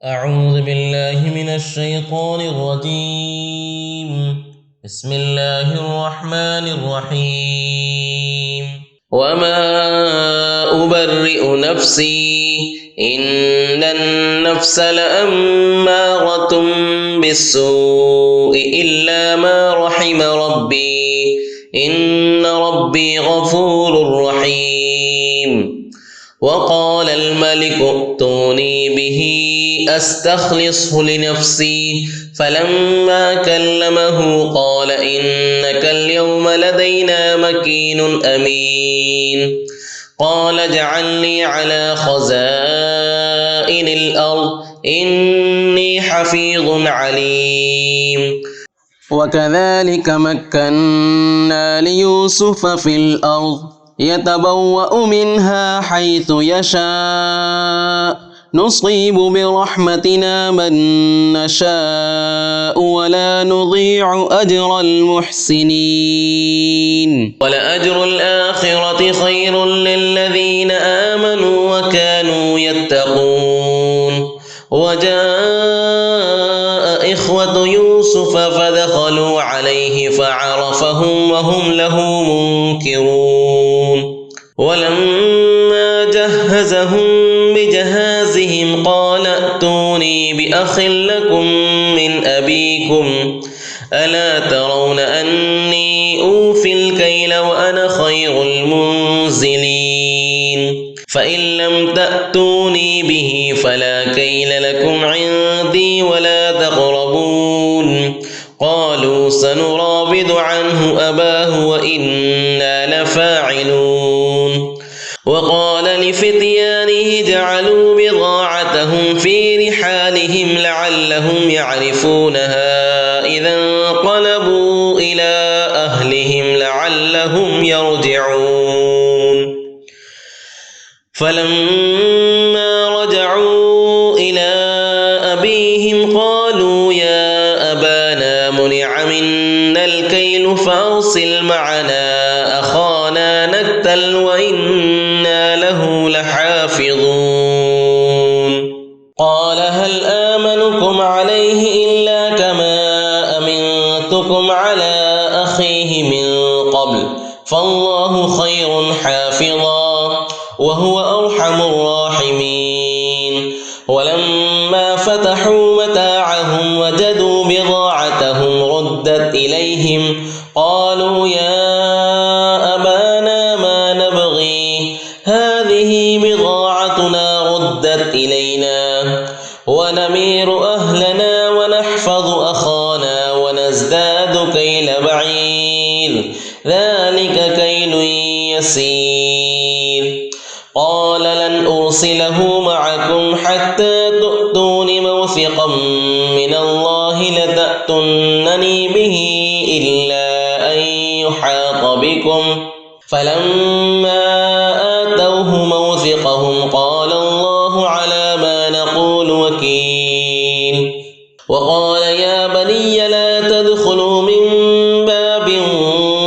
أعوذ بالله من الشيطان الرجيم. بسم الله الرحمن الرحيم. وما أبرئ نفسي إن النفس لأمارة بالسوء إلا ما رحم ربي إن ربي غفور رحيم. وقال الملك ائتوني به أستخلصه لنفسي فلما كلمه قال إنك اليوم لدينا مكين أمين. قال اجعلني على خزائن الأرض إني حفيظ عليم. وكذلك مكنا ليوسف في الأرض يتبوأ منها حيث يشاء نصيب برحمتنا من نشاء ولا نضيع أجر المحسنين. ولأجر الآخرة خير للذين آمنوا وكانوا يتقون. وجاء إخوة يوسف فدخلوا عليه فعرفهم وهم له منكرون. ولما جهزهم بجهازهم قال ائتوني بأخ لكم من أبيكم ألا ترون أني أوفي الكيل وأنا خير المنزلين فإن لم تأتوني به فلا كيل لكم عندي ولا تقربون. قالوا سنراود عنه أباه وإنا لفاعلون. وقال لفتيانه اجعلوا بضاعتهم في رحالهم لعلهم يعرفونها إذا انقلبوا إلى أهلهم لعلهم يرجعون. فلما رجعوا إلى أبيهم قالوا يا أبانا منع منا الكيل فأرسل معنا أخانا نكتل وإنا له لحافظون. قال هل آمنكم عليه إلا كما أمنتكم على أخيه من قبل فالله خير حافظا وهو أرحم الراحمين. ولما فتحوا متاعهم وجدوا بضاعتهم ردت إليهم قالوا يا أبانا ما نبغي هذه بضاعتنا ردت إلينا ونمير أهلنا ونحفظ أخانا ونزداد كيل بعير ذلك كيل يسير. قال لن أرسله معكم حتى تؤتون موثقا من الله لتأتونني به إلا أن يحاط بكم. فلما آتوه موثقهم قال الله على ما نقول وكيل. وقال يا بني لا تدخلوا من باب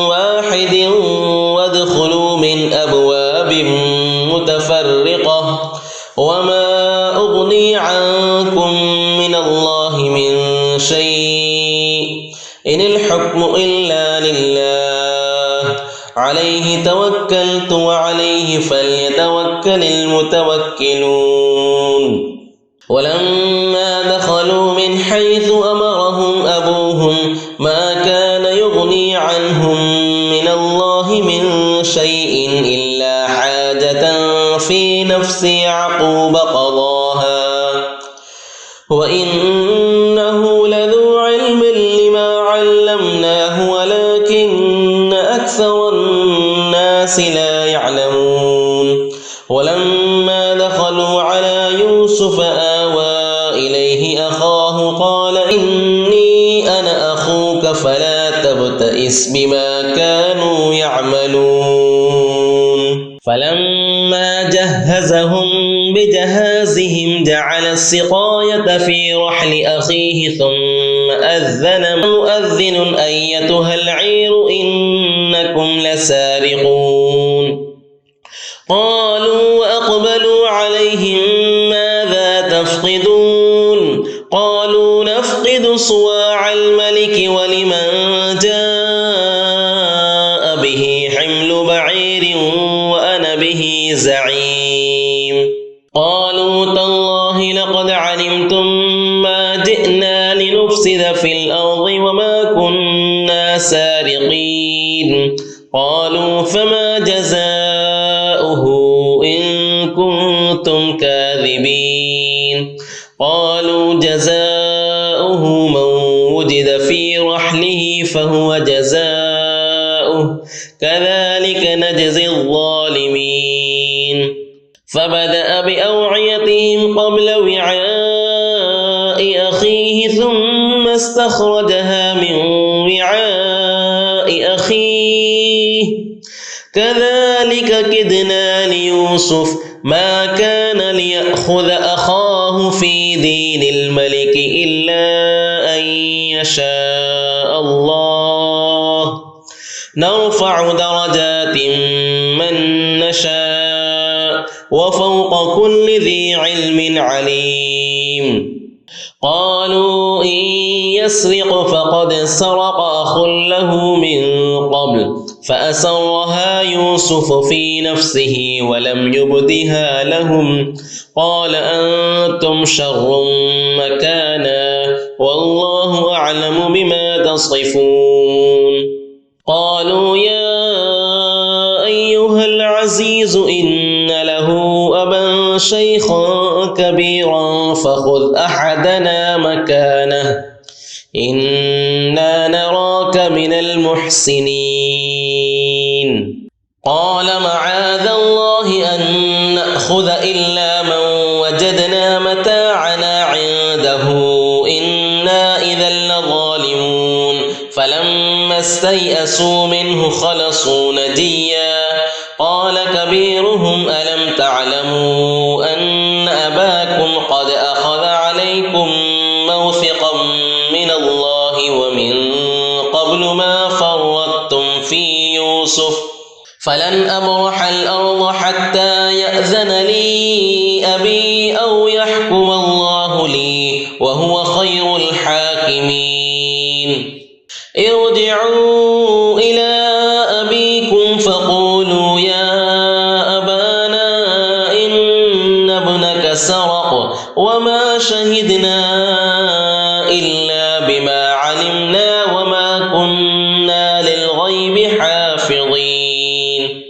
واحد وادخلوا من أبواب متفرقة وما أغني عنكم من الله من شيء إن الحكم إلا لله عليه توكلت وعليه فليتوكل المتوكلون. ولما دخلوا من حيث أمرهم أبوهم ما كان يغني عنهم من الله من شيء إلا حاجة في نفس يعقوب قضاها وإنه لذو علم لما علمناه ولكن أكثر الناس لا يعلمون. ولما دخلوا على يوسف آوى إليه أخاه قال إني أنا أخوك فلا تبتئس بما كانوا يعملون. فلما جهزهم بجهازهم جعل السقاية في رحل أخيه ثم أذن مؤذن أيتها العير إنكم لسارقون. قالوا وأقبلوا عليهم ماذا تفقدون قالوا نفقد صواع الملك ولمن جاء به حمل بعير وأنا به زعيم قالوا تالله لقد علمتم ما جئنا لنفسد في الأرض وما كنا سارقين قالوا فما جزاؤه إن كنتم كاذبين قالوا جزاؤه من وجد في رحله فهو جزاؤه كذلك نجزي الظالمين فبدأ بأوعيتهم قبل وعاء أخيه ثم استخرجها من وعاء أخيه كذلك كدنا ليوسف ما كان ليأخذ أخاه في دين الملك إلا أن يشاء الله نرفع درجات من نشاء وفوق كل ذي علم عليم قالوا إن يسرق فقد سرق أخ له من قبل فأسرها يوسف في نفسه ولم يبدها لهم قال أنتم شر مكانا والله أعلم بما تصفون قالوا يا أيها العزيز إن له أبا شيخا كبيرا فخذ أحدنا مكانه إنا نراك من المحسنين قال معاذ الله أن نأخذ إلا من وجدنا متاعنا عنده إنا إذا لظالمون فلما استيئسوا منه خلصوا نجيا قال كبيرهم ألم تعلموا أن أباكم قد أخذ عليكم موثقا من الله ومن قبل ما فرطتم في يوسف فلن أبرح الأرض حتى يأذن لي أبي أو يحكم الله لي وهو خير الحاكمين ارجعوا إلى أبيكم فقولوا يا أبانا إن ابنك سرق وما شهدنا إلا بما علمنا وما كنا للغيب حافظين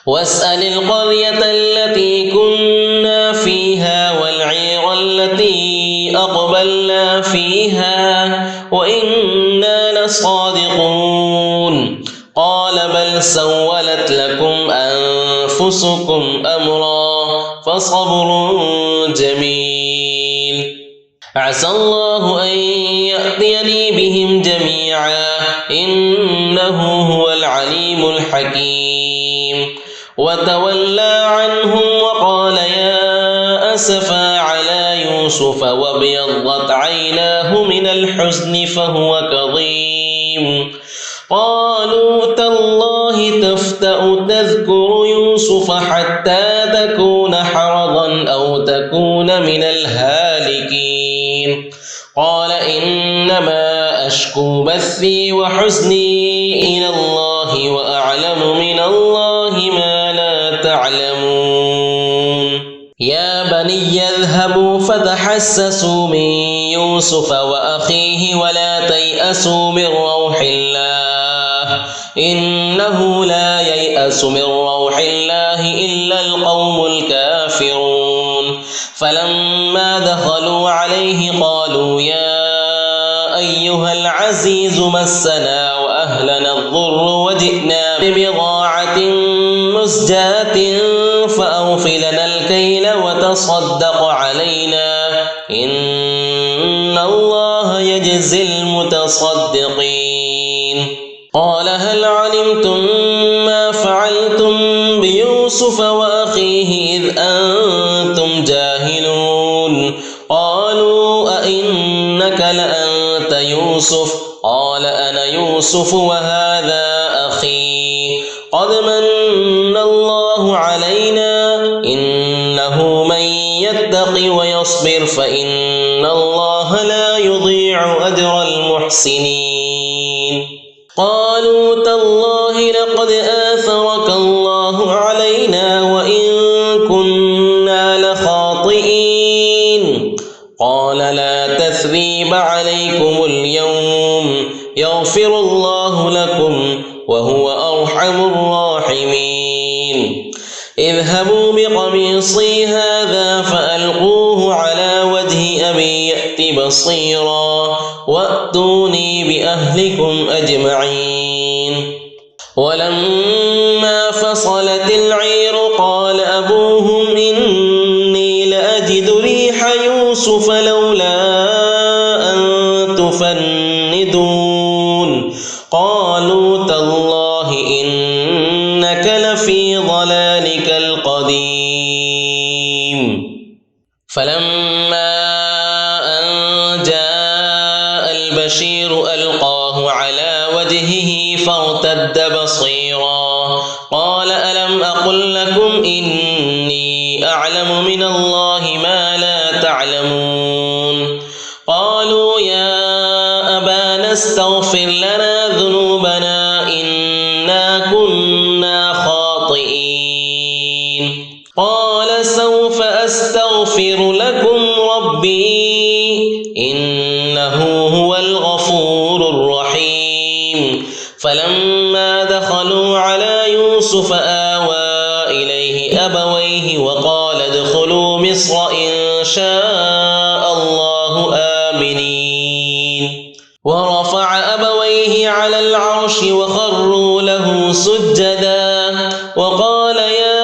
واسأل القرية التي كنا فيها والعير التي أقبلنا فيها وإنا لصادقون قال بل سولت لكم أنفسكم أمرا فصبر جميل عسى الله أن يأتيني بهم جميعا إنه هو العليم الحكيم وتولى عنهم وقال يا أسفا على يوسف وابيضت عيناه من الحزن فهو كظيم قالوا تالله تفتأ تذكر يوسف حتى تكون حرضا أو تكون من الهالكين قال إنما أشكو بثي وحزني إلى الله وأعلم من الله ما لا تعلمون يا بني اذهبوا فتحسسوا من يوسف وأخيه ولا تيأسوا من روح الله إنه لا ييأس من روح الله إلا القوم الكافرون فلما دخلوا عليه قالوا يا أيها العزيز مسنا وأهلنا الضر وجئنا ببضاعة مزجاة فأوف لنا الكيل وتصدق علينا إن الله يجزي المتصدقين قال هل علمتم ما فعلتم بيوسف وأخيه إذ أنتم جاهلون قالوا أئنك لأنت يوسف قال أنا يوسف وهذا أخي قد من الله علينا إنه من يتق ويصبر فإن الله الله لا يضيع أجر المحسنين قالوا تالله لقد آثرك الله علينا وإن كنا لخاطئين قال لا تثريب عليكم اليوم يغفر الله لكم وهو أرحم الراحمين اذهبوا بقميصي هذا فألقوه على وجه أبي يأت بصيرا وأتوني بأهلكم أجمعين ولما فصلت العير قال أبوهم إني لأجد ريح يوسف لولا أن تفندون قالوا تالله إنك لفي ضلالك القديم فلما أن جاء البشير ألقاه على وجهه فارتد بصيرا قال ألم أقل لكم إني أعلم من الله ما لا تعلمون قالوا يا أبانا استغفر لنا ذنوبنا إنا كنا خاطئين قال سوف أستغفر لكم ربي إنه هو الغفور الرحيم فلما دخلوا على يوسف آوى إليه أبويه وقال ادخلوا مصر إن شاء الله آمنين ورفع أبويه على العرش وخروا له سجدا وقال يا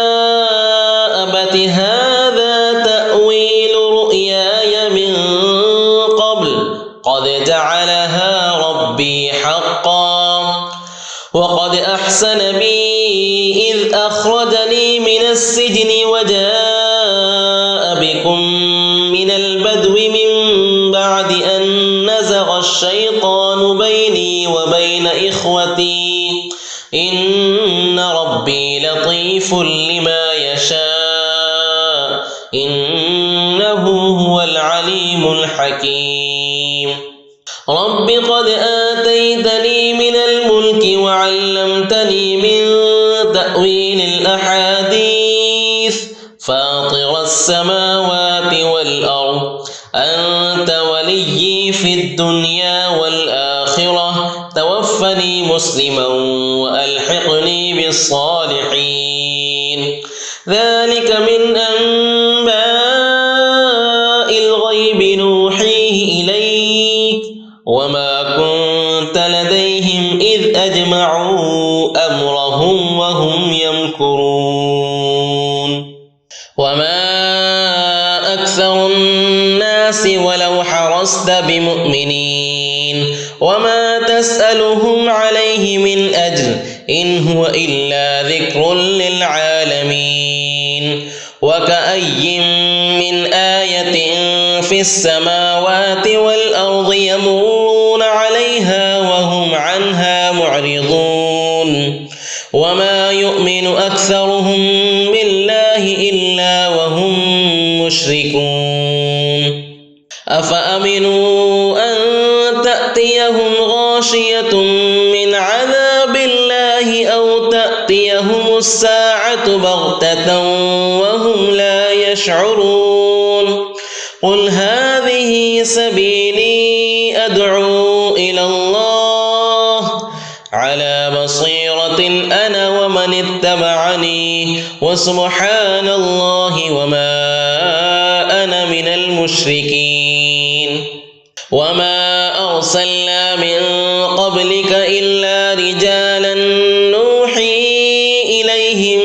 أبت هذا تأويل رؤياي من قبل قد جعلها ربي حقا وقد أحسن بي إذ أخرجني من السجن وجاء بكم من البدو من بعد أن نزغ الشيطان بيني وبين إخوتي إن ربي لطيف لما يشاء إنه هو العليم الحكيم رب قد آتيتني من الملك وعلمتني من تأويل الأحاديث فاطر السماوات والأرض أنت وليي في الدنيا والآخرة توفني مسلما وألحقني بالصالحين ذلك من أنباء الغيب نوحيه إليك وما كنت لديهم إذ أجمعوا أمرهم وهم يمكرون وما أكثر الناس ولو حرصت بمؤمنين وما تسألهم عليه من أجر إن هو إلا ذكر للعالمين وكأي من آية في السماوات والأرض يمرون عليها وهم عنها معرضون وما يؤمن أكثرهم بالله إلا وهم مشركون أفأمنوا أن تأتيهم غاشية من عذاب الله أو تأتيهم الساعة بغتة وهم لا يشعرون قل هذه سبيلي أدعو إلى الله على بصيرة أنا ومن اتبعني وسبحان الله وما أنا من المشركين وما أرسلنا من قبلك إلا رجالا نوحي إليهم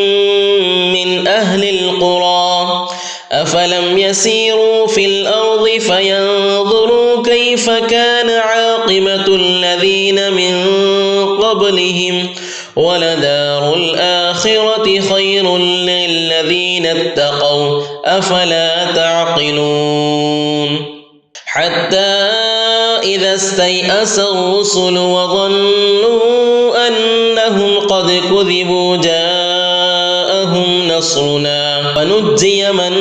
من أهل القرى أفلم يسيروا في الأرض فينظروا كيف كان عاقبة الذين من قبلهم ولدار الآخرة خير للذين اتقوا أفلا تعقلون حتى إذا استيأس الرسل وظنوا أنهم قد كذبوا جاءهم نصرنا فنجي من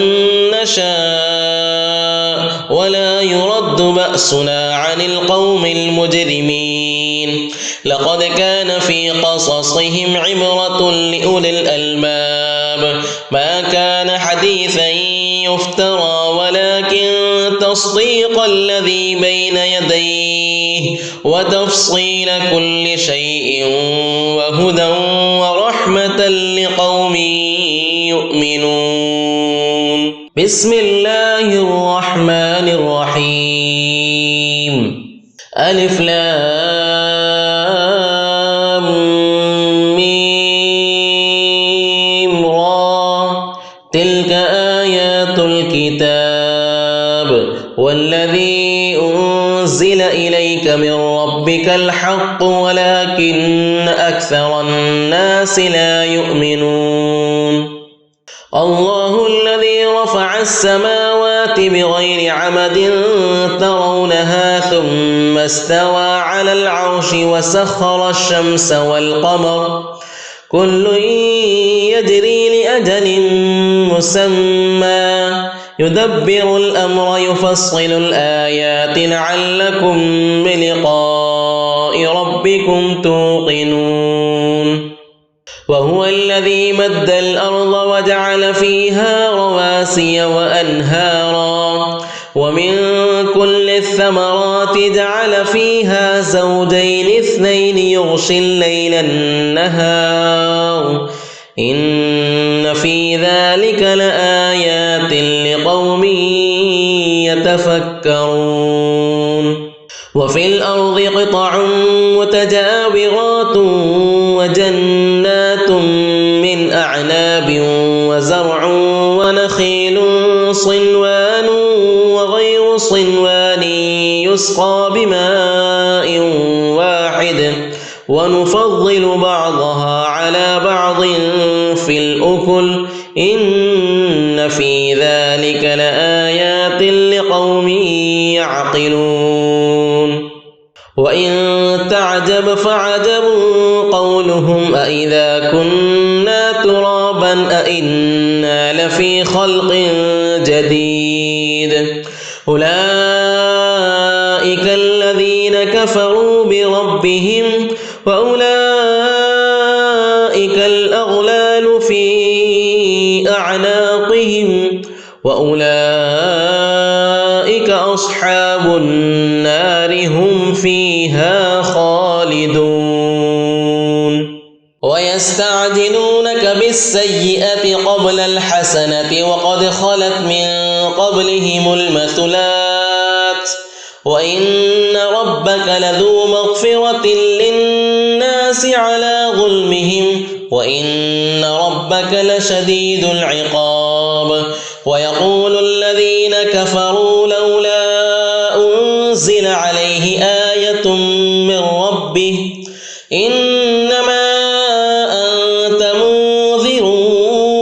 نشاء ولا يرد بأسنا عن القوم المجرمين لقد كان في قصصهم عبرة لأولي الألباب ما كان حديثا يفترى ولكن تصديق الذي بين يديه وتفصيل كل شيء وهدى ورحمة لقوم يؤمنون بسم الله الرحمن الرحيم ألف لام ميم را تلك آيات الكتاب والذي أنزل إليك من ربك الحق ولكن أكثر الناس لا يؤمنون الله الذي رفع السماوات بغير عمد ترونها ثم استوى على العرش وسخر الشمس والقمر كل يجري لأجل مسمى يدبر الأمر يفصل الآيات لعلكم بلقاء ربكم توقنون وهو الذي مد الأرض وجعل فيها رواسي وأنهارا ومن كل الثمرات جعل فيها زوجين اثنين يغشي الليل النهار إن في ذلك لآيات لقوم يتفكرون وفي الأرض قطع متجاورات وجنات من أعناب وزرع ونخيل صنوان وغير صنوان يسقى بماء واحد ونفضل بعضها على بعض في الأكل إن في ذلك لآيات لقوم يعقلون وإن تعجب فعجب قولهم أإذا كنا ترابا أإنا لفي خلق جديد أولئك الذين كفروا بربهم وأولئك الأغلال في أعناقهم وأولئك أصحاب النار هم فيها خالدون ويستعجلونك بالسيئة قبل الحسنة وقد خلت من قبلهم المثلات وإن ربك لذو مغفرة للناس على ظلمهم وإن ربك لشديد العقاب ويقول الذين كفروا لولا أنزل عليه آية من ربه إنما أنت منذر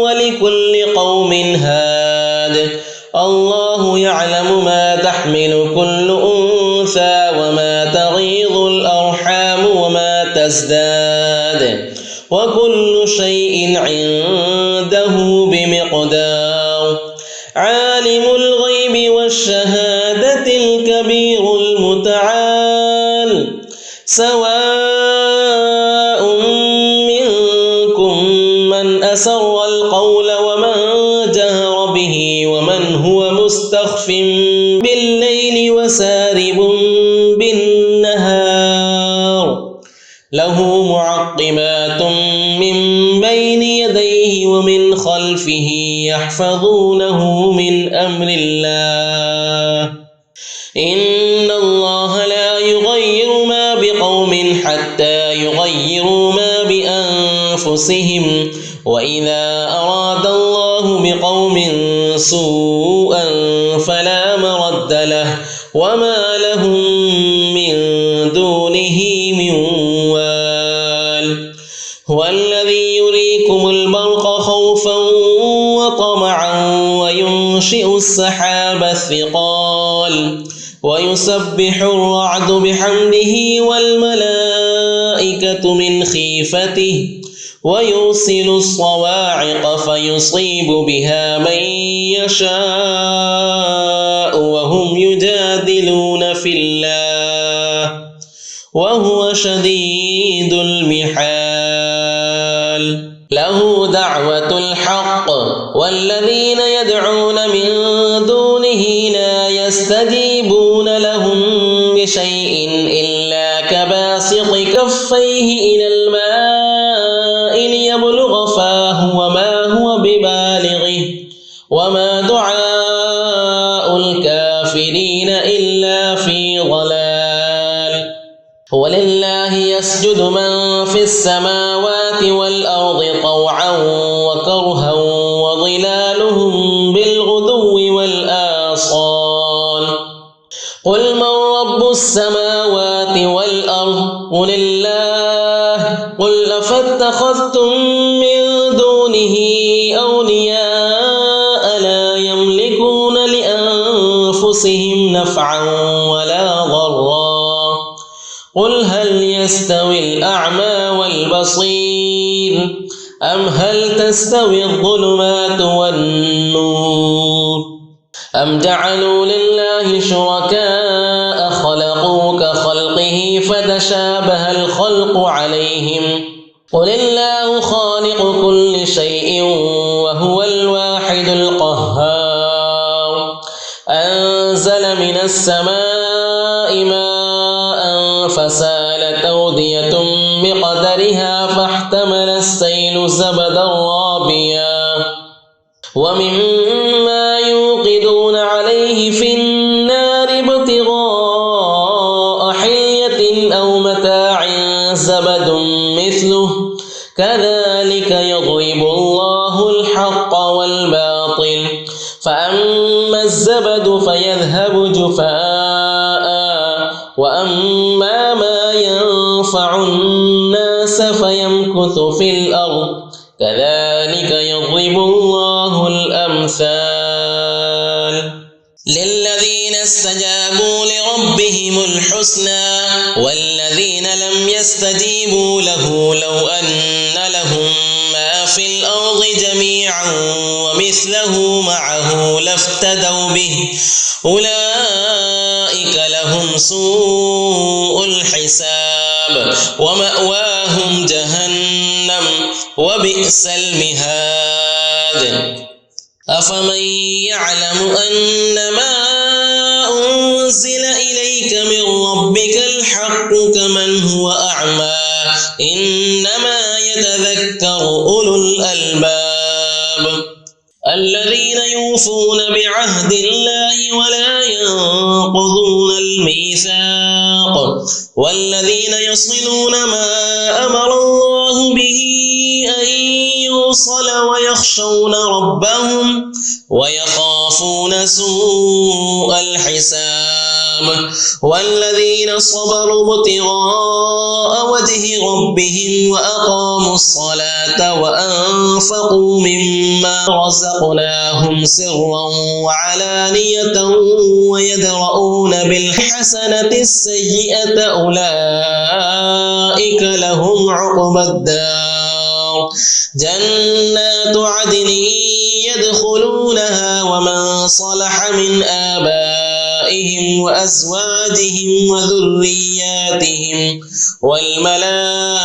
ولكل قوم هاد الله يعلم ما تحمل كل أنثى وما تغيض الأرحام وما تزداد وكل شيء عنده بمقدار عالم الغيب والشهادة الكبير المتعال سواء منكم من أسر القول ومن جهر به ومن هو مستخف بالليل وسارب بالنهار له معقبات من بين يديه ومن خلفه يحفظونه من أمر الله إن الله لا يغير ما بقوم حتى يغيروا ما بأنفسهم وإذا أراد الله بقوم سوءا فلا مرد له وما لهم من دونه من وال هو الذي يريكم البرق خوفا وطمعا وينشئ السحاب الثقال ويسبح الرعد بحمده والملائكة من خيفته ويرسل الصواعق فيصيب بها من يشاء وهم يجادلون في الله وهو شديد المحال. له دعوة الحق والذين يدعون من دونه لا يستجيبون لهم بشيء إلا كباسط كفيه إلى الماء ليبلغ فاه وما هو ببالغه وما دعاء الكافرين إلا في ضلال. ولله يسجد من في السماوات والأرض طوعا وكرها وظلالهم بالغدو والآصال. قل من رب السماوات والأرض قل الله. قل أفاتخذتم من دونه أولياء لا يملكون لأنفسهم نفعا ولا ضرا. قل هل يستوي الأعمى والبصير أم هل تستوي الظلمات والنور أم جعلوا لله شركاء خلقوا كخلقه فتشابه الخلق عليهم. قل الله خالق كل شيء وهو الواحد القهار. أنزل من السماء ماء فسالت أودية بقدرها فاحتمل السيل زبدا رابيا ومما يوقدون عليه في النار ابتغاء حلية أو متاع زبد مثله كذلك يضرب الله الحق والباطل. فأما الزبد فيذهب جفاء وأما ما ينفع الناس فيمكث في الأرض كذلك يضرب الله الأمثال. للذين استجابوا لربهم الحسنى والذين لم يستجيبوا له لو أن لهم ما في الأرض جميعا ومثله معه لافتدوا به أولئك لهم سوء الحساب ومأواهم جهنم وبئس المهاد. أفمن يعلم أنما أنزل إليك من ربك الحق كمن هو أعمى إنما يتذكر أولو الألباب. الذين يوفون بعهد الله ولا ينقضون الميثاق والذين يصلون ما أمر الله به أن يوصل ويخشون ربهم ويخافون سوء الحساب. والذين صبروا ابتغاء وجه ربهم وأقاموا الصلاة وأنفقوا مما رزقناهم سرا وعلانية ويدرؤون بالحسنة السيئة أولئك لهم عقبى الدار. جنات عدن يدخلونها ومن صلح من آبائهم وأزواجهم وذرياتهم والملائكة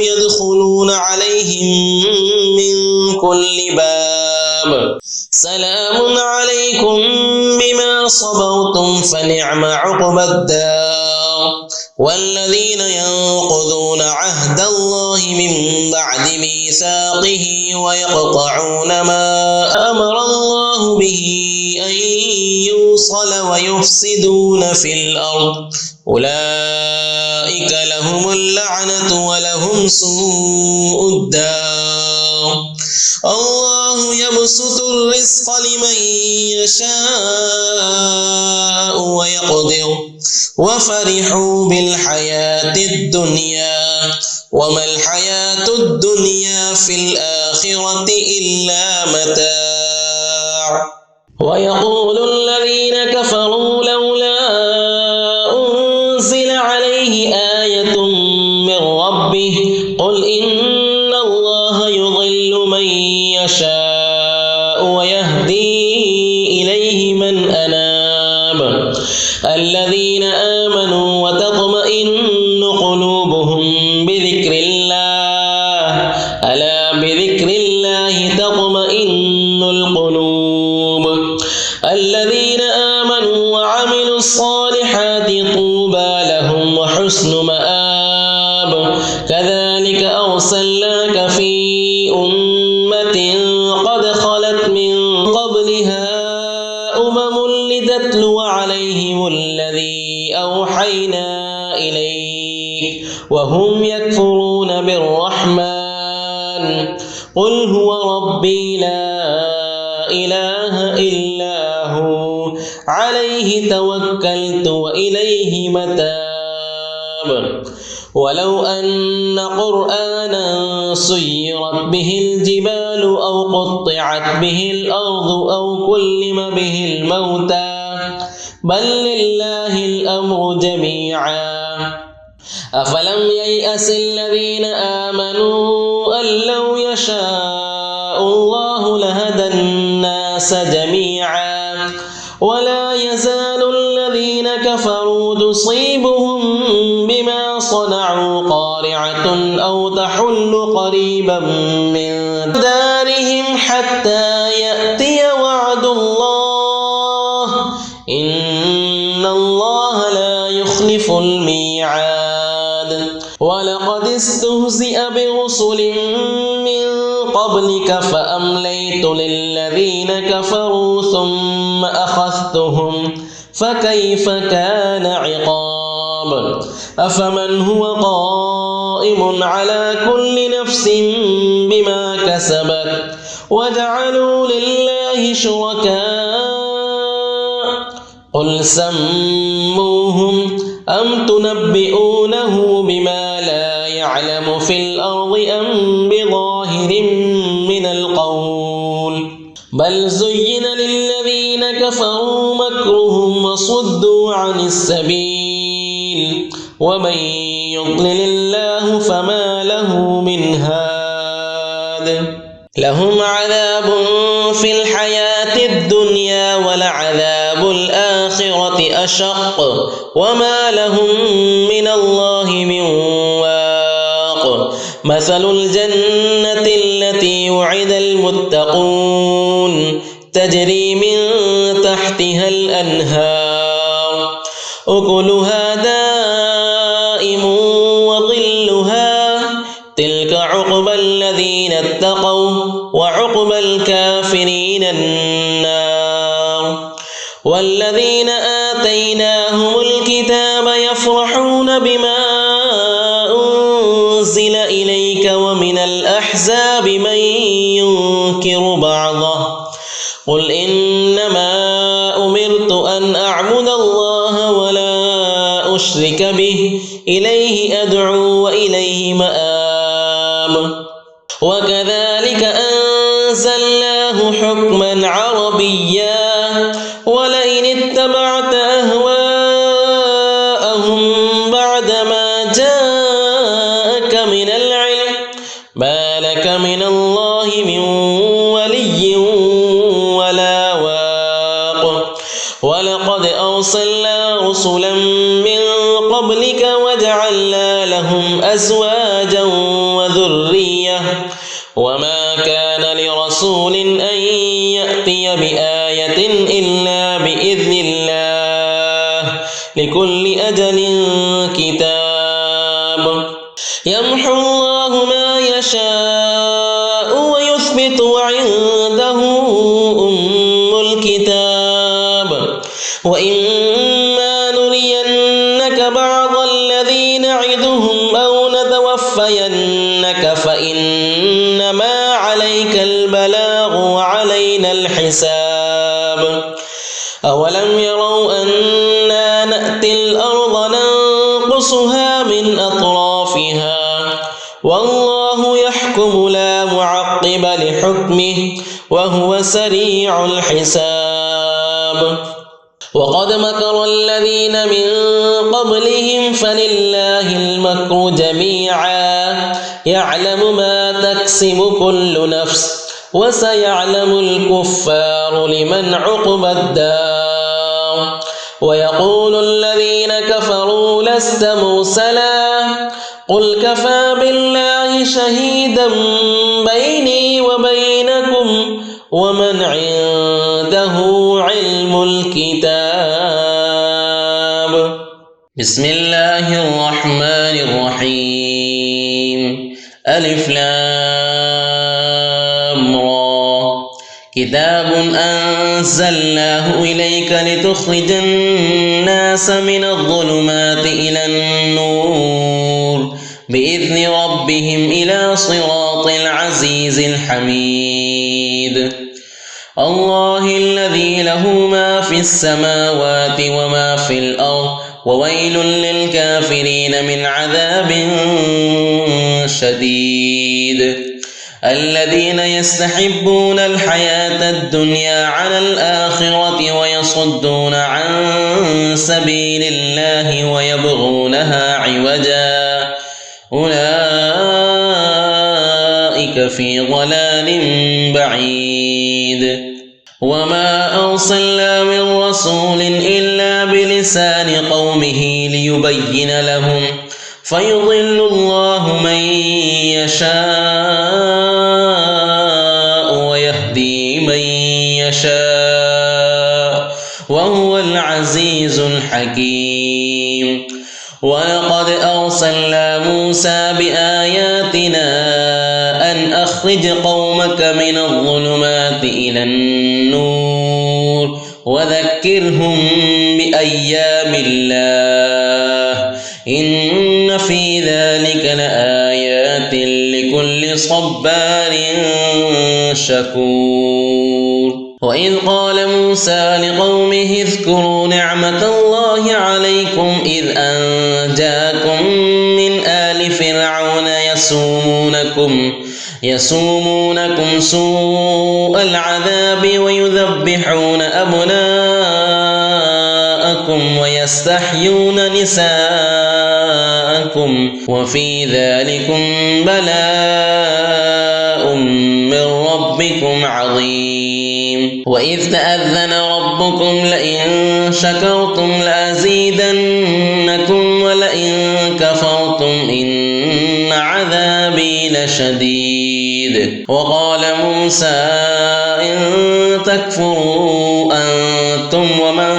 يدخلون عليهم من كل باب. سلام عليكم بما صبرتم فنعم عقبى الدار. والذين ينقضون عهد الله من بعد ميثاقه ويقطعون ما أمر الله به أن يوصل ويفسدون في الأرض أولئك لهم اللعنة ولهم سوء الدار. الله يبسط الرزق لمن يشاء ويقدر وفرحوا بالحياة الدنيا وما الحياة الدنيا في الآخرة إلا متاع. ويقول الذين كفروا لولا أنزل عليه آية من ربه قل إن الذين آمنوا وتطمئن قلوبهم بذكر الله ألا بذكر الله تطمئن القلوب الذين آمنوا وعملوا الصالحات طوبى لهم وحسن مآب كذلك أرسلناك في أمة قد خلت من قبلها لتتلو عليهم الذي أوحينا إليك وهم يكفرون بالرحمن قل هو ربي لا إله إلا هو عليه توكلت وإليه متاب ولو أن قرآنا سيرت به الجبال أو قطعت به الأرض أو كلم به الموتى بل لله الأمر جميعا أفلم ييأس الذين آمنوا أن لو يشاء الله لهدى الناس جميعا ولا يزال الذين كفروا تصيبهم بما صنعوا قارعة أو تحل قريبا من دارهم حتى يأتي وعد الله إن الله لا يخلف الميعاد ولقد استهزئ برسل من قبلك فأمليت للذين كفروا ثم أخذتهم فكيف كان عقاب أفمن هو قائم على كل نفس بما كسبت وجعلوا لله شركاء قل سموهم أم تنبئونه بما لا يعلم في الأرض أم بظاهر من القول بل زين للذين كفروا مكرهم وصدوا عن السبيل ومن يضلل الله فما له من هاد لهم عذاب في الحياة الدنيا ولعذاب الآخرة أشق وما لهم من الله من واق مثل الجنة التي وعد المتقون تجري من تحتها الأنهار أكلها دائم وظلها تلك عقبى الذين اتقوا وعقبى الكافرين النار والذين آتيناهم الكتاب يفرحون بما أنزل إليك ومن الأحزاب من ينكر بعضه قل إنما أمرت أن أعبد الله ولا أشرك به إليه أدعو وإليه مآب وكذلك أنزلناه حكما عربيا ولئن اتبعت أهواءهم بعدما جاءك من العلم ما لك من الله من ولي ولا واق ولقد أرسلنا رسلا من قبلك وجعلنا لهم أزواجا وذرية وما كان لرسول أن يأتي بآية إلا بإذن الله لكل أجل كتاب يمحو الله ما يشاء ويثبت وعنده أم الكتاب وإما نرينك بعض الذي نعدهم أو نتوفينك فإنما عليك البلاغ وعلينا الحساب أولم يروا أنا نأتي الأرض ننقصها من أطرافها والله يحكم لا معقب لحكمه وهو سريع الحساب وقد مكر الذين من قبلهم فلله المكر جميعا يعلم ما تكسب كل نفس وسيعلم الكفار لمن عقبى الدار ويقول الذين كفروا لست مرسلا قل كفى بالله شهيدا بيني وبينكم ومن عنده علم الكتاب. بسم الله الرحمن الرحيم. ألف لام را. كتاب أنزلناه إليك لتخرج الناس من الظلمات إلى النور بإذن ربهم إلى صراط العزيز الحميد. الله الذي له ما في السماوات وما في الأرض وويل للكافرين من عذاب شديد. الذين يستحبون الحياة الدنيا على الآخرة ويصدون عن سبيل الله ويبغونها عوجا أولئك في ضلال بعيد. وما أرسلنا من رسول إلا بلسان قومه ليبين لهم فيضل الله من يشاء ويهدي من يشاء وهو العزيز الحكيم. ولقد أرسلنا موسى بآياتنا أن أخرج قومك من الظلمات إلى النور وذكرهم بأيام الله إن في ذلك لآيات لكل صبار شكور. وإذ قال موسى لقومه اذكروا نعمة الله عليكم إذ أنجاكم من آل فرعون يسومونكم سوء العذاب ويذبحون أبناءكم ويستحيون نساءكم وفي ذلكم بلاء من ربكم عظيم. وإذ تأذن ربكم لئن شكرتم لأزيدنكم ولئن كفرتم إن عذابي لشديد. وقال موسى إن تكفروا أنتم ومن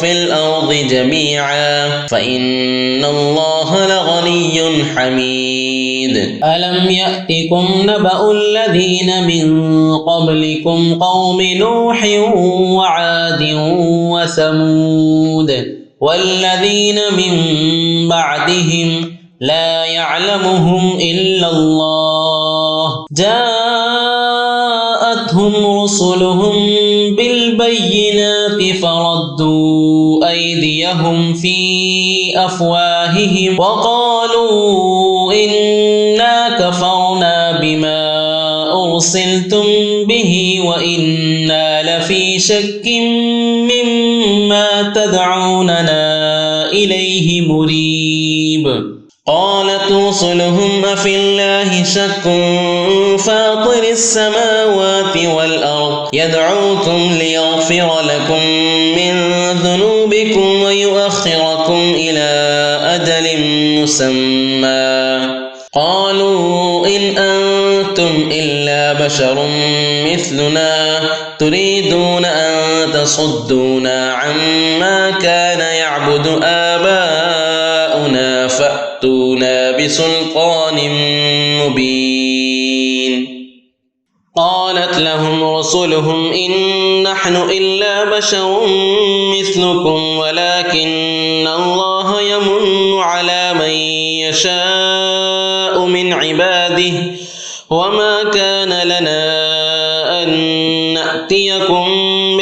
في الأرض جميعا فإن الله لغني حميد. ألم يأتكم نبأ الذين من قبلكم قوم نوح وعاد وثمود والذين من بعدهم لا يعلمهم إلا الله جاءتهم رسلهم بالبينات فردوا أيديهم في أفواههم وقالوا إنا كفرنا بما أرسلتم به وإنا لفي شك مما تدعوننا إليه مريب. قالت رسلهم أفي الله شك فاطر السماوات والأرض يدعوكم ليغفر لكم من ذنوبكم ويؤخركم إلى أجل مسمى قالوا إن أنتم إلا بشر مثلنا تريدون أن تصدونا عما كان يعبد آباؤنا فأتونا بسلطان مبين. قالت لهم رسلهم إن نحن إلا بشر مثلكم ولكن الله يمن على من يشاء من عباده وما كان لنا أن نأتيكم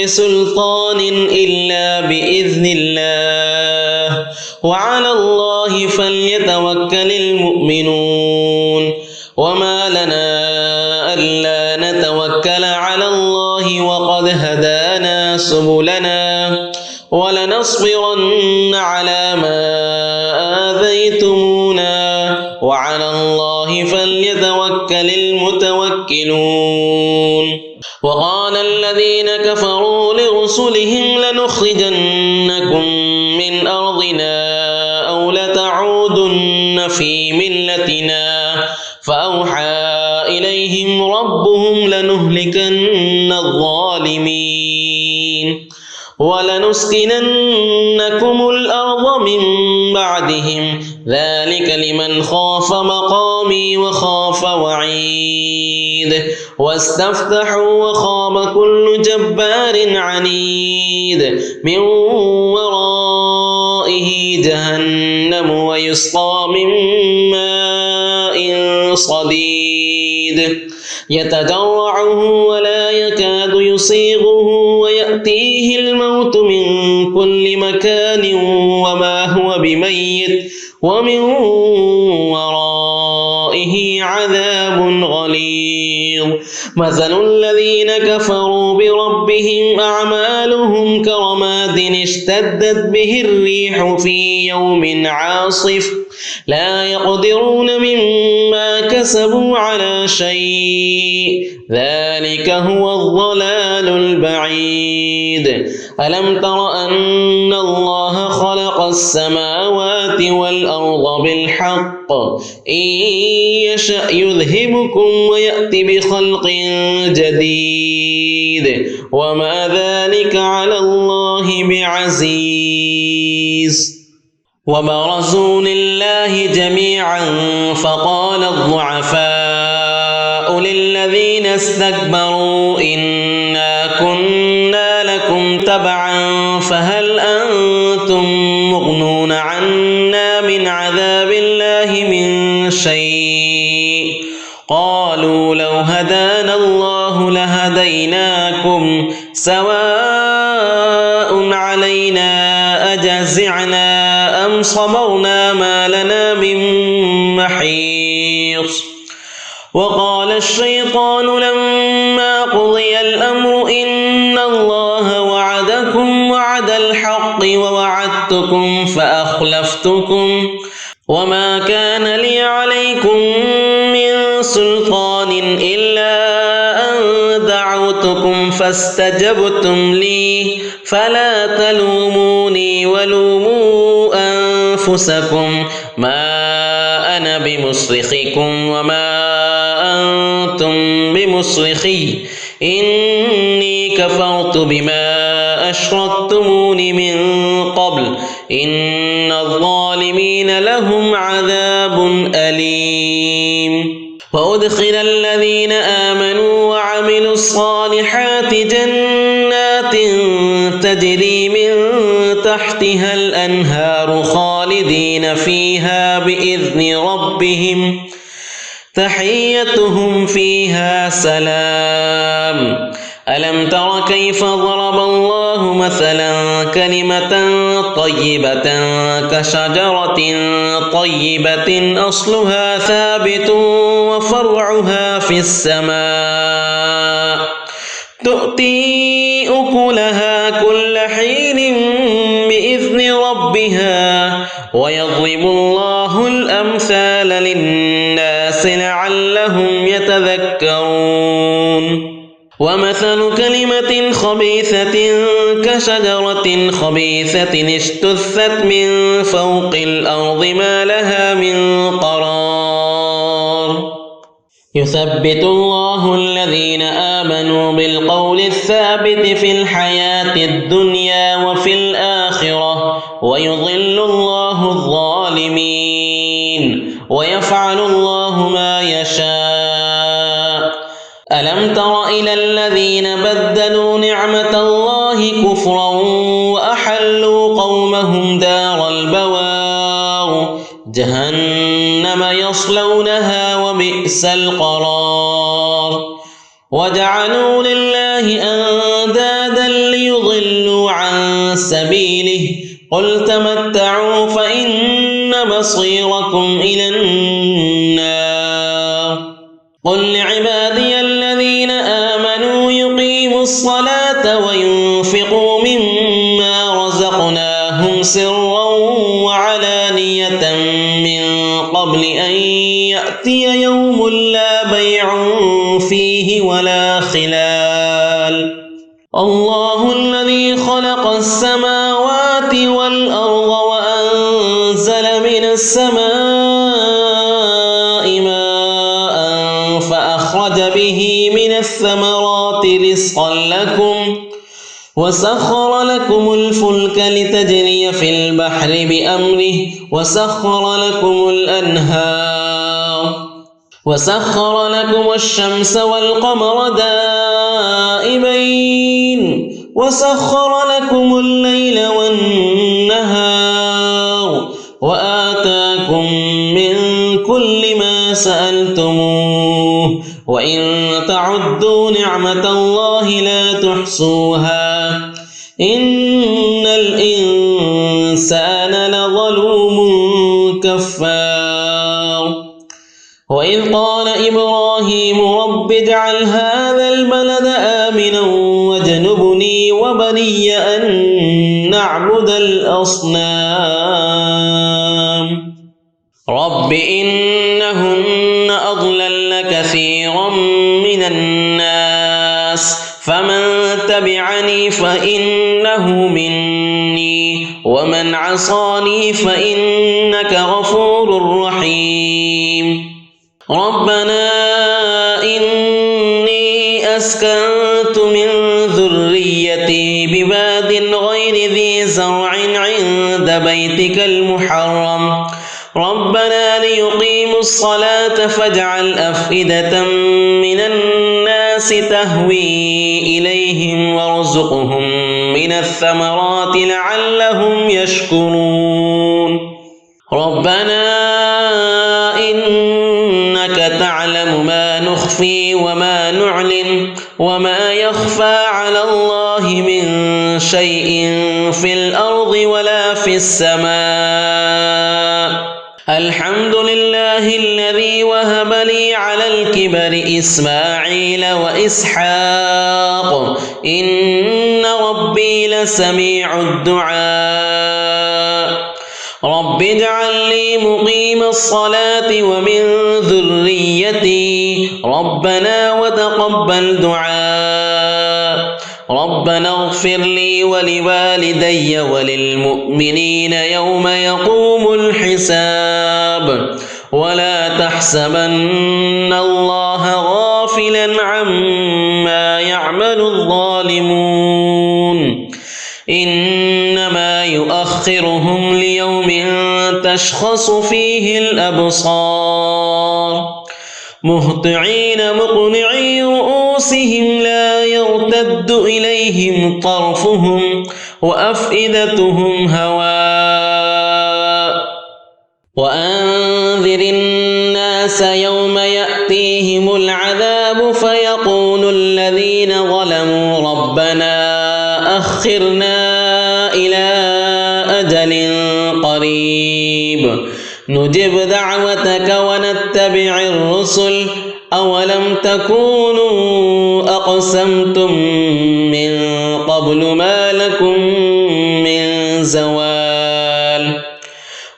بسلطان إلا بإذن الله وعلى الله فليتوكل المؤمنون. وما لنا ألا نتوكل على الله وقد هدانا سبلنا ولنصبرن على ما آذيتمونا وعلى الله فليتوكل المتوكلون. وقال الذين كفروا لرسلهم لنخرجنكم أرضنا أو لتعودن في ملتنا فأوحى إليهم ربهم لنهلكن الظالمين ولنسكننكم الأرض من بعدهم ذلك لمن خاف مقامي وخاف وعيد واستفتحوا وخاب كل جبار عنيد من ورائه جهنم ويسقى من ماء صديد يتجرعه ولا يكاد يصيغه ويأتيه الموت من كل مكان وما هو بميت ومن ورائه عذاب غليظ مثل الذين كفروا بربهم أعمالهم كرماد اشتدت به الريح في يوم عاصف لا يقدرون مما كسبوا على شيء ذلك هو الضلال البعيد ألم تر أن الله خلق السماوات والأرض بالحق إن يشأ يذهبكم ويأتي بخلق جديد وما ذلك على الله بعزيز وبرزوا لله جميعا فقال الضعفاء للذين استكبروا إنا كنا لكم تبعا فهل أنتم مغنون عنا من عذاب الله من شيء قالوا لو هدانا الله لهديناكم سواء علينا أجزعنا أم صبرنا ما لنا من محيص وقال الشيطان لما قضي الأمر إن الله وعدكم وعد الحق ووعدتكم فأخلفتكم وما كان لي عليكم من سلطان إلا أن دعوتكم فاستجبتم لي فلا تلوموني ولوموا أنفسكم ما أنا بمصرخكم وما أنتم بمصرخي إني كفرت بما أشركتمون من قبل إن الظالمين لهم عذاب أليم وأدخل الذين آمنوا وعملوا الصالحات جنات تجري من تحتها الأنهار خالدين فيها بإذن ربهم تحيتهم فيها سلام ألم تر كيف ضرب الله مثلا كلمة طيبة كشجرة طيبة أصلها ثابت وفرعها في السماء تؤتي أكلها كل حين بإذن ربها ويضرب الله الأمثال للناس لعلهم يتذكرون ومثل كلمة خبيثة كشجرة خبيثة اجتثت من فوق الأرض ما لها من قرار يثبت الله الذين آمنوا بالقول الثابت في الحياة الدنيا وفي الآخرة ويضل الله الظالمين ويفعل الله ما يشاء ألم تر إلى الذين بدلوا نعمة الله كفرا وأحلوا قومهم دار البوار جهنم يصلونها وبئس القرار وجعلوا لله أندادا ليضلوا عن سبيله قل تمتعوا فإن مصيركم إلى النار قل لعبادي الذين آمنوا يقيموا الصلاة وينفقوا مما رزقناهم سرا وعلانية من قبل أن يأتي يوم لا بيع فيه ولا خلال الله الذي خلق السماوات والأرض وأنزل من السماء ماء فأخرج به من الثمرات رزقا لكم وسخر لكم الفلك لتجري في البحر بأمره وسخر لكم الأنهار وسخر لكم الشمس والقمر دائبين وسخر لكم الليل والنهار وآتاكم من كل ما سألتموه وإن تعدوا نعمة الله لا تحصوها إن الإنسان لظلوم كفار وإذ قال إبراهيم رب اجعل هذا البلد آمنا واجنبني وبني أن نعبد الأصنام رب إنهن أضللن كثيرا من الناس فمن تبعني فإنه مني ومن عصاني فإنك غفور رحيم ربنا إني أسكنت من ذريتي بباد غير ذي زرع عند بيتك المحرم ربنا ليقيموا الصلاة فاجعل أفئدة من الناس تهوي إليهم وارزقهم من الثمرات لعلهم يشكرون ربنا إنك تعلم ما نخفي وما نعلن وما يخفى على الله من شيء في الأرض ولا في السماء الحمد لله الذي وهب لي على الكبر إسماعيل وإسحاق إن ربي لسميع الدعاء رب اجعل لي مقيم الصلاة ومن ذريتي ربنا وتقبل دعاء ربنا اغفر لي ولوالدي وللمؤمنين يوم يقوم الحساب ولا تحسبن الله غافلا عما يعمل الظالمون إنما يؤخرهم ليوم تشخص فيه الأبصار مهطعين مقنعي رؤوسهم لا يرتد إليهم طرفهم وأفئدتهم هواء وأنذر الناس يوم يأتيهم العذاب فيقول الذين ظلموا ربنا أخرنا إلى أجل قريب نجب دعوتك ونتبع الرسل أولم تكونوا أقسمتم من قبل ما لكم من زوال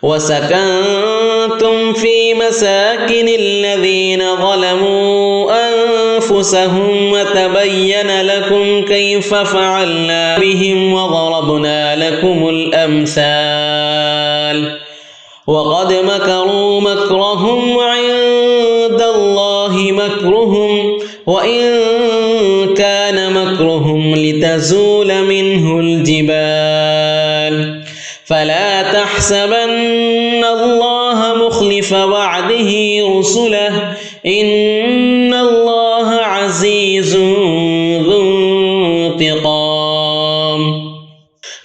وسكنتم في مساكن الذين ظلموا أنفسهم وتبين لكم كيف فعلنا بهم وضربنا لكم الأمثال وقد مكروا مكرهم وعند الله مكرهم وإن كان مكرهم لتزول منه الجبال فلا تحسبن الله مخلف وعده رسله إن الله عزيز ذو انتقام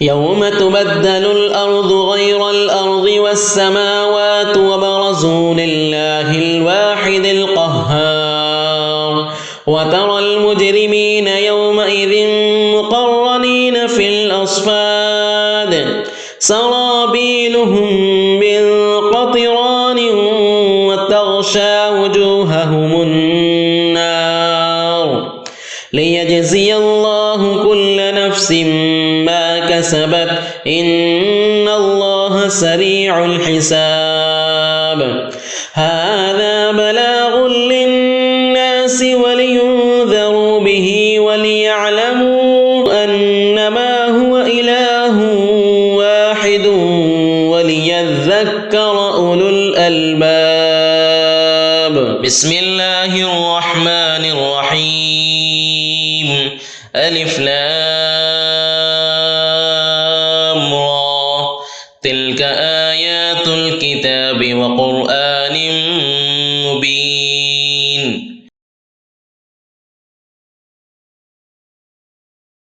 يوم تبدل الأرض غير الأرض والسماوات وبرزوا لله الواحد القهار وترى المجرمين يومئذ مقرنين في الأصفاد سرابيلهم من قطران وتغشى وجوههم النار ليجزي الله كل نفس ما كسبت إن الله سريع الحساب هذا بلاغ للناس ولينذروا به وليعلموا أنما هو إله واحد وليذكر أولو الألباب. بسم الله الرحمن الرحيم. ألف لام را. تلك آيات الكتاب وقرآن مبين.